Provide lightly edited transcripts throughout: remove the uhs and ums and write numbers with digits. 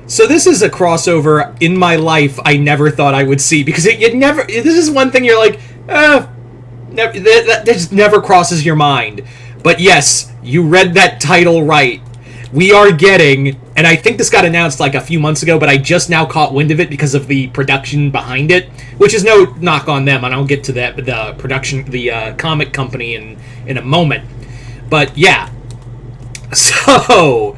So this is a crossover in my life I never thought I would see, because it never. This is one thing you're like, that just never crosses your mind. But yes, you read that title right. We are getting, and I think this got announced like a few months ago, but I just now caught wind of it because of the production behind it, which is no knock on them, and I'll get to that, the production, the comic company in a moment. But yeah, so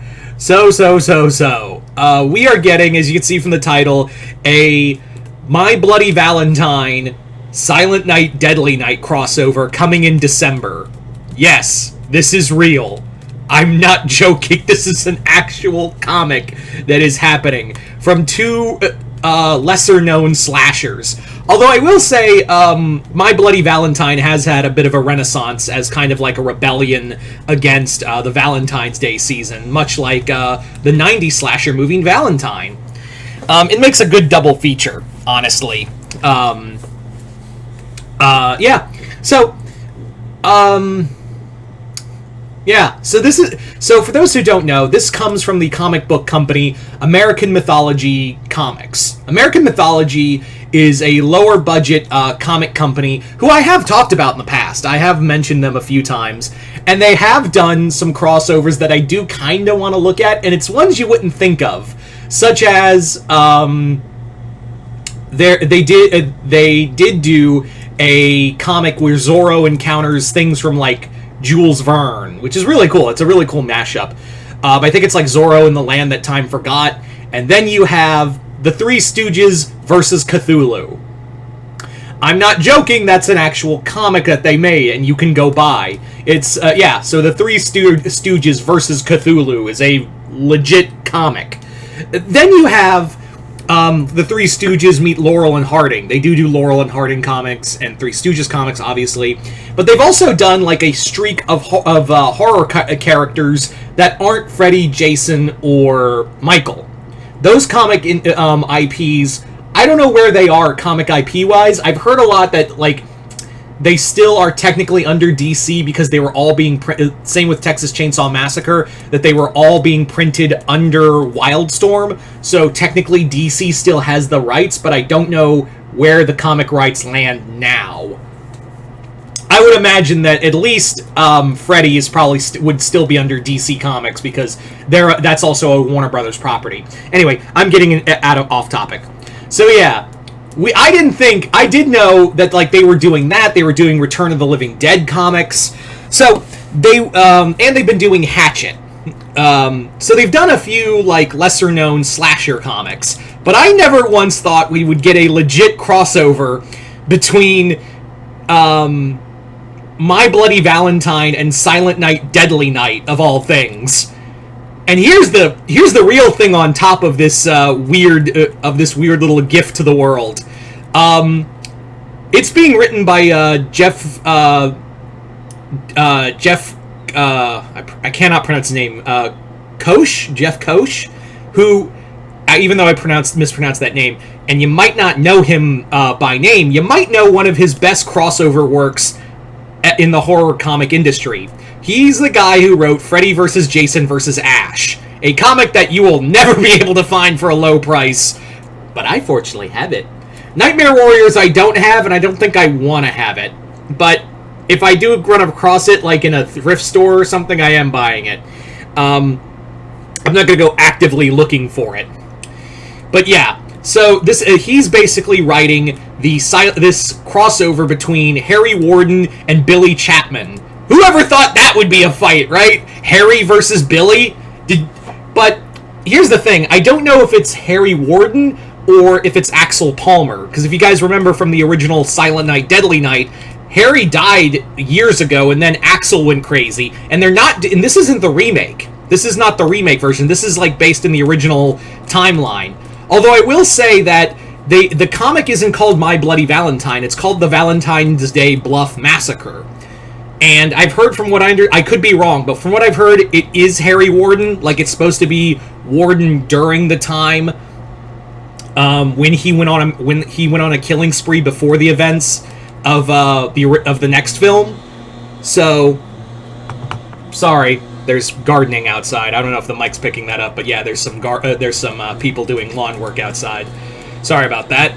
we are getting, as you can see from the title, a My Bloody Valentine, Silent Night, Deadly Night crossover coming in December. Yes, this is real. I'm not joking. This is an actual comic that is happening from two lesser-known slashers. Although I will say, My Bloody Valentine has had a bit of a renaissance as kind of like a rebellion against the Valentine's Day season, much like the 90s slasher movie Valentine. It makes a good double feature, honestly. Yeah. So, yeah, so for those who don't know, this comes from the comic book company American Mythology Comics. American Mythology is a lower budget comic company who I have talked about in the past. I have mentioned them a few times, and they have done some crossovers that I do kind of want to look at, and it's ones you wouldn't think of, such as they did do a comic where Zorro encounters things from like Jules Verne, which is really cool. It's a really cool mashup. I think it's like Zorro in the Land That Time Forgot. And then you have the Three Stooges versus Cthulhu. I'm not joking, that's an actual comic that they made, and you can go buy. It's, yeah, so the Three Stooges versus Cthulhu is a legit comic. Then you have the Three Stooges meet Laurel and Harding. They do Laurel and Harding comics and Three Stooges comics, obviously. But they've also done like a streak of horror characters that aren't Freddy, Jason, or Michael. Those comic IPs, I don't know where they are comic IP-wise. I've heard a lot that like they still are technically under DC because they were all being same with Texas Chainsaw Massacre, that they were all being printed under Wildstorm. So technically DC still has the rights, but I don't know where the comic rights land now. I would imagine that at least Freddy is probably would still be under DC Comics because that's also a Warner Brothers property. Anyway, I'm getting off topic. So yeah. I did know that like they were doing that. They were doing Return of the Living Dead comics. So and they've been doing Hatchet. So they've done a few like lesser known slasher comics, but I never once thought we would get a legit crossover between My Bloody Valentine and Silent Night, Deadly Night of all things. And here's the real thing on top of this weird little gift to the world. It's being written by Jeff. I cannot pronounce his name. Jeff Koch, who, even though I mispronounced that name, and you might not know him by name, you might know one of his best crossover works in the horror comic industry. He's the guy who wrote Freddy vs. Jason vs. Ash, a comic that you will never be able to find for a low price, but I fortunately have it. Nightmare Warriors I don't have, and I don't think I want to have it, but if I do run across it, like in a thrift store or something, I am buying it. I'm not going to go actively looking for it. But yeah, so this he's basically writing this crossover between Harry Warden and Billy Chapman. Whoever thought that would be a fight, right? Harry versus Billy? But here's the thing. I don't know if it's Harry Warden or if it's Axel Palmer. Because if you guys remember from the original Silent Night, Deadly Night, Harry died years ago and then Axel went crazy. And they're not... And this isn't the remake. This is not the remake version. This is like based in the original timeline. Although I will say that the comic isn't called My Bloody Valentine. It's called the Valentine's Day Bluff Massacre. And I've heard from what I could be wrong, but from what I've heard, it is Harry Warden. Like, it's supposed to be Warden during the time when he went on a killing spree before the events of the next film. So, sorry, There's gardening outside. I don't know if the mic's picking that up, but yeah, there's some people doing lawn work outside. Sorry about that.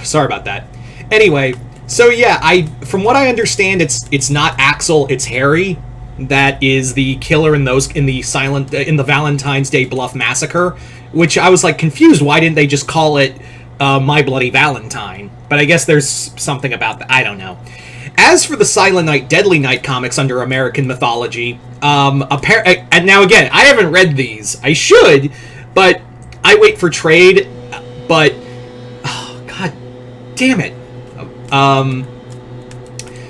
Sorry about that. Anyway, so yeah, from what I understand, it's not Axel, it's Harry that is the killer in the Valentine's Day Bluff Massacre, which I was like confused. Why didn't they just call it My Bloody Valentine? But I guess there's something about that. I don't know. As for the Silent Night, Deadly Night comics under American Mythology, and now again, I haven't read these. I should, but I wait for trade. But oh, god damn it.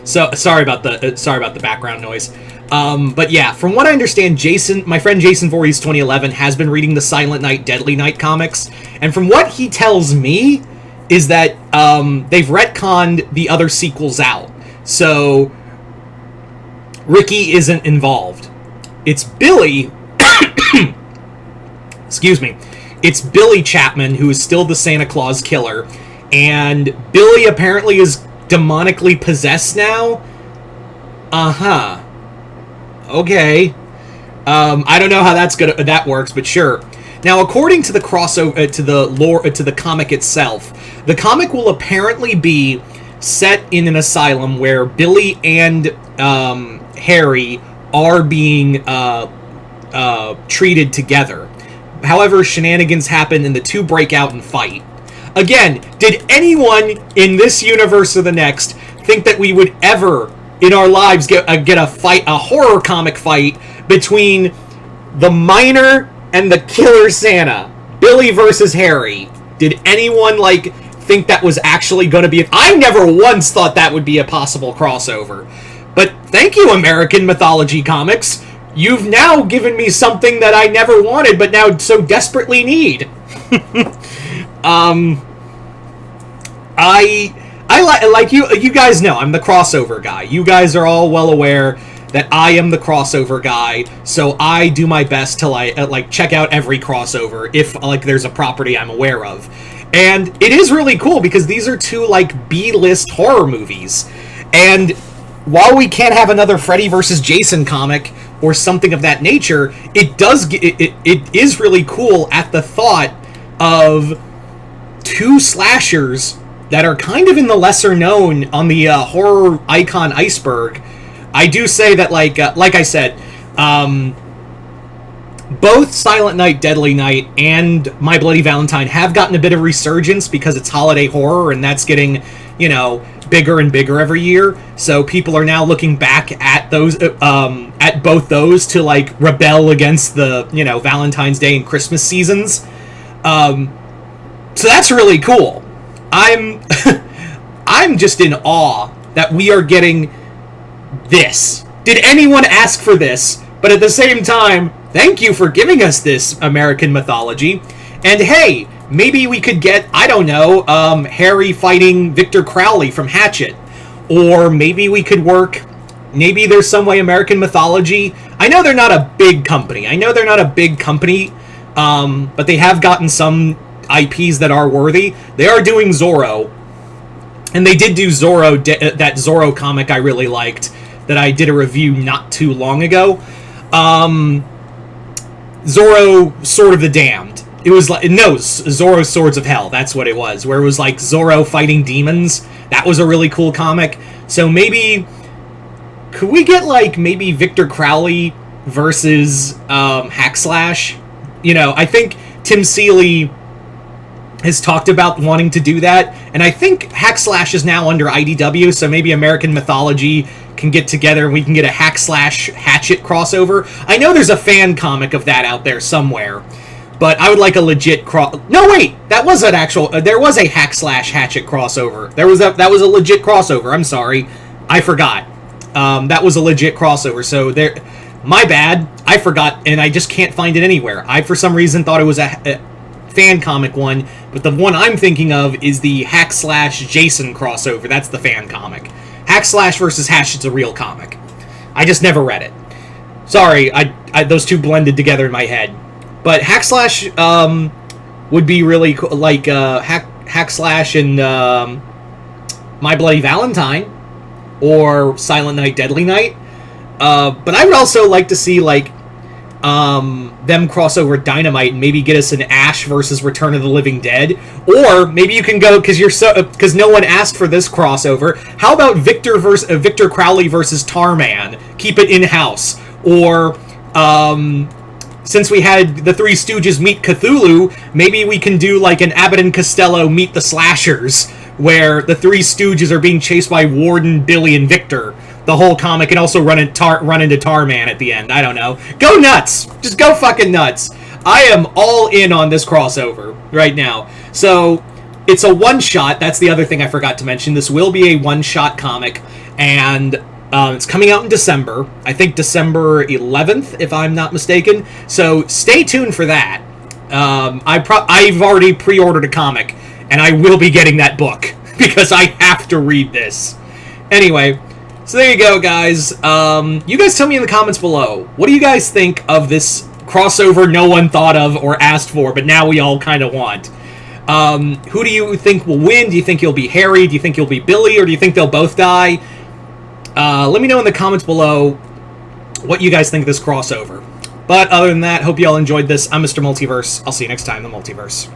So sorry about the background noise. But yeah, from what I understand, my friend Jason Voorhees 2011 has been reading the Silent Night, Deadly Night comics, and from what he tells me is that they've retconned the other sequels out, so Ricky isn't involved. It's Billy. Excuse me. It's Billy Chapman who is still the Santa Claus killer, and Billy apparently is demonically possessed now. Okay. I don't know how that works, but sure. Now, according to the crossover, to the lore, to the comic itself, the comic will apparently be set in an asylum where Billy and Harry are being treated together. However, shenanigans happen and the two break out and fight. Again, did anyone in this universe or the next think that we would ever in our lives get a horror comic fight between the Miner and the Killer Santa, Billy versus Harry? Did anyone think that was actually going to be? I never once thought that would be a possible crossover. But thank you, American Mythology Comics. You've now given me something that I never wanted, but now so desperately need. I like you guys know I'm the crossover guy. You guys are all well aware that I am the crossover guy, so I do my best to check out every crossover if there's a property I'm aware of. And it is really cool because these are two B-list horror movies. And while we can't have another Freddy versus Jason comic or something of that nature, it is really cool at the thought of two slashers that are kind of in the lesser known on the horror icon iceberg. I do say that, like I said, both Silent Night, Deadly Night, and My Bloody Valentine have gotten a bit of resurgence because it's holiday horror, and that's getting, bigger and bigger every year. So people are now looking back at those, at both those to rebel against the, Valentine's Day and Christmas seasons. So that's really cool. I'm just in awe that we are getting this. Did anyone ask for this? But at the same time, thank you for giving us this, American Mythology. And hey, maybe we could get, I don't know, Harry fighting Victor Crowley from Hatchet. Or maybe we could work, maybe there's some way American Mythology, I know they're not a big company, but they have gotten some IPs that are worthy. They are doing Zorro, and they did do Zorro, that Zorro comic I really liked, that I did a review not too long ago. Zorro, Sword of the Damned. It was Zorro Swords of Hell, that's what it was, where it was Zorro fighting demons. That was a really cool comic. So maybe, could we get maybe Victor Crowley versus Hackslash? I think Tim Seeley has talked about wanting to do that, and I think Hackslash is now under IDW, so maybe American Mythology can get together and we can get a Hackslash Hatchet crossover. I know there's a fan comic of that out there somewhere, but I would like a legit No, wait! That was an actual... there was a Hackslash Hatchet crossover. That was a legit crossover. I'm sorry. I forgot. That was a legit crossover, so there... My bad. I forgot, and I just can't find it anywhere. I, for some reason, thought it was a fan comic one, but the one I'm thinking of is the Hackslash Jason crossover. That's the fan comic. Hackslash versus Hatchet's a real comic. I just never read it. Sorry, I those two blended together in my head. But Hackslash would be really cool, Hackslash and My Bloody Valentine, or Silent Night, Deadly Night. But I would also like to see, like, them cross over Dynamite and maybe get us an Ash versus Return of the Living Dead. Or maybe you can go, because no one asked for this crossover. How about Victor Crowley versus Tarman? Keep it in-house. Or, since we had the Three Stooges meet Cthulhu, maybe we can do like an Abbott and Costello meet the Slashers, where the Three Stooges are being chased by Warden, Billy, and Victor the whole comic, and also run into Tarman at the end. I don't know. Go nuts! Just go fucking nuts. I am all in on this crossover right now. So, it's a one-shot. That's the other thing I forgot to mention. This will be a one-shot comic, and it's coming out in December. I think December 11th, if I'm not mistaken. So, stay tuned for that. I've already pre-ordered a comic, and I will be getting that book, because I have to read this. Anyway, so there you go, guys. You guys tell me in the comments below, what do you guys think of this crossover no one thought of or asked for, but now we all kind of want? Who do you think will win? Do you think you'll be Harry? Do you think you'll be Billy? Or do you think they'll both die? Let me know in the comments below what you guys think of this crossover. But other than that, hope you all enjoyed this. I'm Mr. Multiverse. I'll see you next time in the Multiverse.